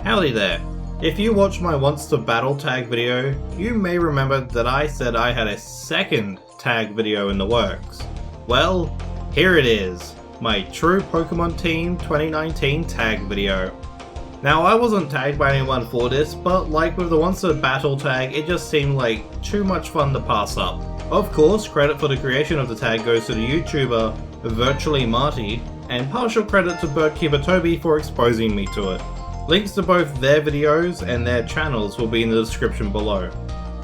Howdy there. If you watched my Wants to Battle tag video, you may remember that I said I had a second tag video in the works. Well, here it is, my True Pokemon Team 2019 tag video. Now I wasn't tagged by anyone for this, but like with the Wants to Battle tag, it just seemed like too much fun to pass up. Of course, credit for the creation of the tag goes to the YouTuber Virtually Marti, and partial credit to Birdkeeper Toby for exposing me to it. Links to both their videos and their channels will be in the description below.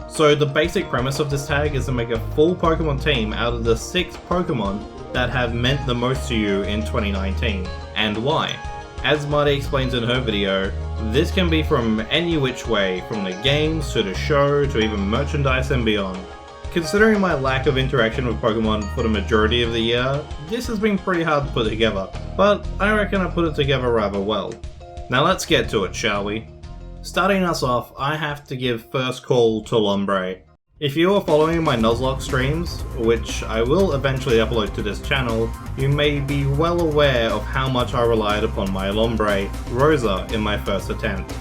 So the basic premise of this tag is to make a full Pokemon team out of the 6 Pokemon that have meant the most to you in 2019, and why. As Marty explains in her video, this can be from any which way, from the games to the show to even merchandise and beyond. Considering my lack of interaction with Pokemon for the majority of the year, this has been pretty hard to put together, but I reckon I put it together rather well. Now let's get to it, shall we? Starting us off, I have to give first call to Lombre. If you are following my Nuzlocke streams, which I will eventually upload to this channel, you may be well aware of how much I relied upon my Lombre, Rosa, in my first attempt.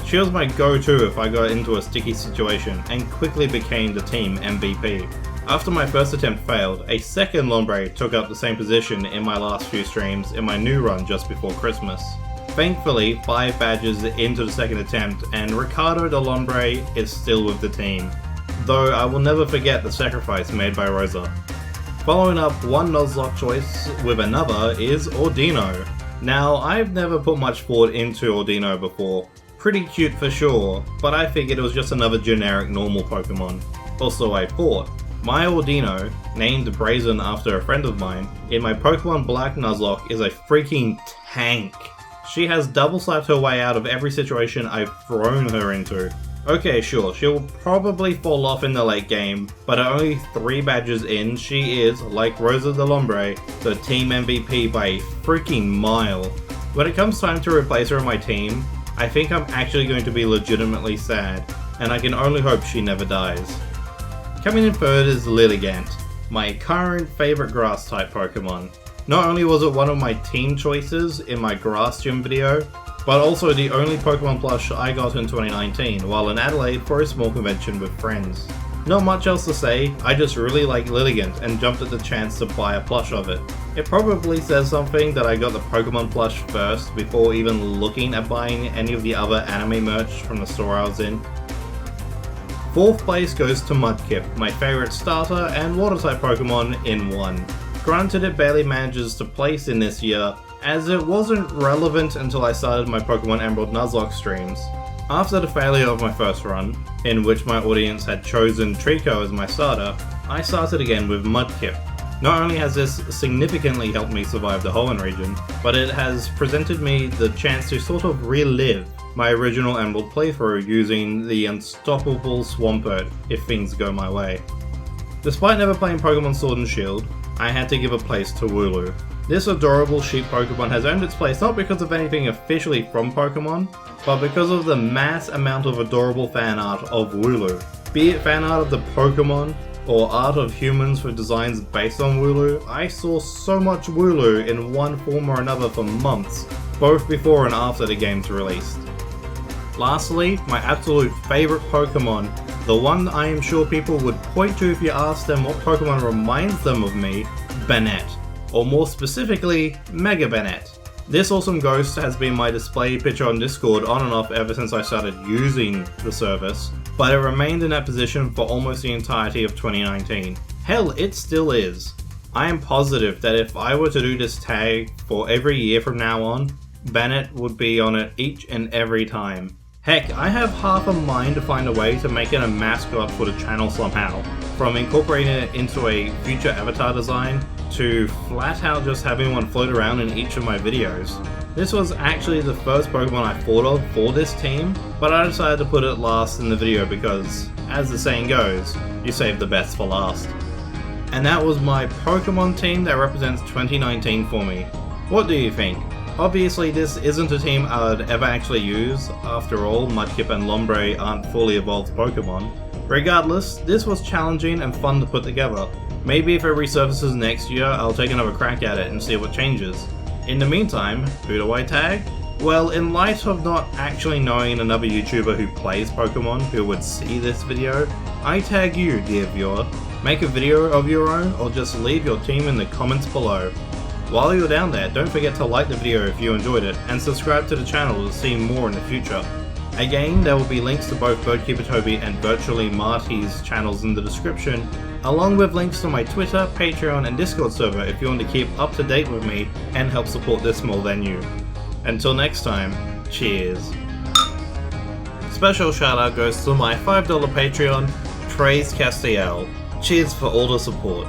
She was my go-to if I got into a sticky situation, and quickly became the team MVP. After my first attempt failed, a second Lombre took up the same position in my last few streams in my new run just before Christmas. Thankfully, 5 badges into the second attempt, and Ricardo the Lombre is still with the team, though I will never forget the sacrifice made by Rosa. Following up one Nuzlocke choice with another is Ordino. Now, I've never put much thought into Ordino before. Pretty cute for sure, but I figured it was just another generic normal Pokemon. Also, I thought, my Ordino, named Brazen after a friend of mine, in my Pokemon Black Nuzlocke is a freaking tank. She has double slapped her way out of every situation I've thrown her into. Okay, sure, she'll probably fall off in the late game, but at only 3 badges in, she is, like Rosa the Lombre, the team MVP by a freaking mile. When it comes time to replace her in my team, I think I'm actually going to be legitimately sad, and I can only hope she never dies. Coming in third is Lilligant, my current favourite grass type Pokemon. Not only was it one of my team choices in my Grass Gym video, but also the only Pokemon plush I got in 2019 while in Adelaide for a small convention with friends. Not much else to say, I just really like Lilligant and jumped at the chance to buy a plush of it. It probably says something that I got the Pokemon plush first before even looking at buying any of the other anime merch from the store I was in. 4th place goes to Mudkip, my favourite starter and water type Pokemon in one. Granted, it barely manages to place in this year, as it wasn't relevant until I started my Pokemon Emerald Nuzlocke streams. After the failure of my first run, in which my audience had chosen Trico as my starter, I started again with Mudkip. Not only has this significantly helped me survive the Hoenn region, but it has presented me the chance to sort of relive my original Emerald playthrough using the unstoppable Swampert if things go my way. Despite never playing Pokemon Sword and Shield, I had to give a place to Wooloo. This adorable sheep Pokemon has earned its place not because of anything officially from Pokemon, but because of the mass amount of adorable fan art of Wooloo. Be it fan art of the Pokemon, or art of humans with designs based on Wooloo, I saw so much Wooloo in one form or another for months, both before and after the game's released. Lastly, my absolute favourite Pokemon, the one I am sure people would point to if you ask them what Pokemon reminds them of me, Banette. Or more specifically, Mega Banette. This awesome ghost has been my display picture on Discord on and off ever since I started using the service, but it remained in that position for almost the entirety of 2019. Hell, it still is. I am positive that if I were to do this tag for every year from now on, Banette would be on it each and every time. Heck, I have half a mind to find a way to make it a mascot for the channel somehow, from incorporating it into a future avatar design, to flat out just having one float around in each of my videos. This was actually the first Pokemon I thought of for this team, but I decided to put it last in the video because, as the saying goes, you save the best for last. And that was my Pokemon team that represents 2019 for me. What do you think? Obviously this isn't a team I'd ever actually use, after all Mudkip and Lombre aren't fully evolved Pokemon. Regardless, this was challenging and fun to put together. Maybe if it resurfaces next year, I'll take another crack at it and see what changes. In the meantime, who do I tag? Well, in light of not actually knowing another YouTuber who plays Pokemon who would see this video, I tag you, dear viewer. Make a video of your own or just leave your team in the comments below. While you're down there, don't forget to like the video if you enjoyed it and subscribe to the channel to see more in the future. Again, there will be links to both Birdkeeper Toby and Virtually Marti's channels in the description, along with links to my Twitter, Patreon and Discord server if you want to keep up to date with me and help support this small venue. Until next time, cheers. Special shout out goes to my $5 Patreon, Trace Castiel. Cheers for all the support.